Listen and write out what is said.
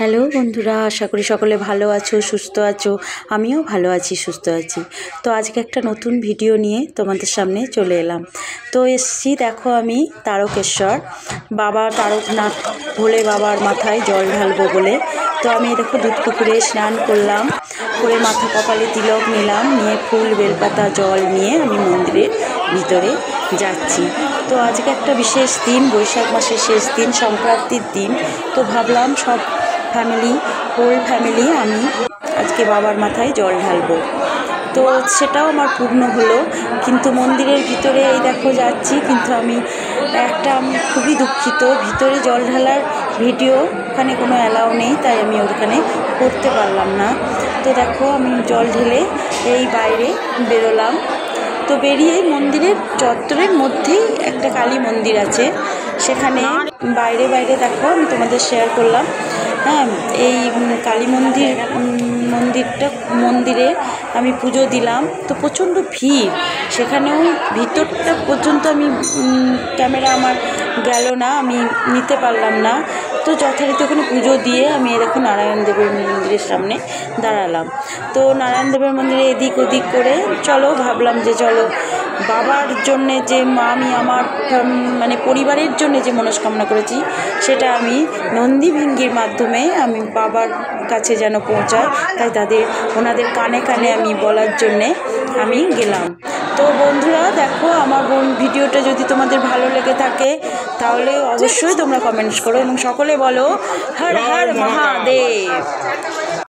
Hello বন্ধুরা, আশা করি সকলে ভালো আছো, সুস্থ আছো। আমিও ভালো আছি, সুস্থ আছি। তো আজকে একটা নতুন ভিডিও নিয়ে তোমাদের সামনে চলে এলাম। তো এসছি, দেখো আমি তারকেশ্বর বাবা তারকনাথ ভোলে বাবার মাথায় জল ঢালবো বলে। তো আমি দেখো দুধ পুকুরে স্নান করলাম, করে মাথা কপালে তিলক নিলাম, নিয়ে ফুল বেলপাতা জল নিয়ে আমি মন্দিরের ভিতরে যাচ্ছি। তো আজকে একটা বিশেষ দিন, বৈশাখ মাসের শেষ দিন, সংক্রান্তির দিন। তো ভাবলাম সব হোল ফ্যামিলি আমি আজকে বাবার মাথায় জল ঢালবো। তো সেটাও আমার পূর্ণ হলো। কিন্তু মন্দিরের ভিতরে এই দেখো যাচ্ছি, কিন্তু আমি খুবই দুঃখিত, ভিতরে জল ঢালার ভিডিও ওখানে কোনো অ্যালাউ নেই, তাই আমি ওখানে করতে পারলাম না। তো দেখো আমি জল ঢেলে এই বাইরে বেরোলাম। তো বেরিয়ে মন্দিরের চত্বরের মধ্যেই একটা কালী মন্দির আছে, সেখানে বাইরে দেখো আমি তোমাদের শেয়ার করলাম। হ্যাঁ, এই কালী মন্দিরে আমি পুজো দিলাম। তো প্রচণ্ড ভিড়, সেখানেও ভিতরটা পর্যন্ত আমি ক্যামেরা আমার গেল না, আমি নিতে পারলাম না। তো যথারীতি ওখানে পুজো দিয়ে আমি দেখো নারায়ণ দেবের মন্দিরের সামনে দাঁড়ালাম। তো নারায়ণ দেবের মন্দিরে এদিক ওদিক করে ভাবলাম যে চলো বাবার জন্যে যে আমি আমার পরিবারের জন্য যে মনস্কামনা করেছি, সেটা আমি নন্দী ভিঙ্গির মাধ্যমে আমি বাবার কাছে যেন পৌঁছায়, তাই ওনাদের কানে কানে আমি বলার জন্যে আমি গেলাম। তো বন্ধুরা দেখো, আমার ভিডিওটা যদি তোমাদের ভালো লেগে থাকে তাহলে অবশ্যই তোমরা কমেন্টস করো এবং সকলে বলো হর হর মহাদেব।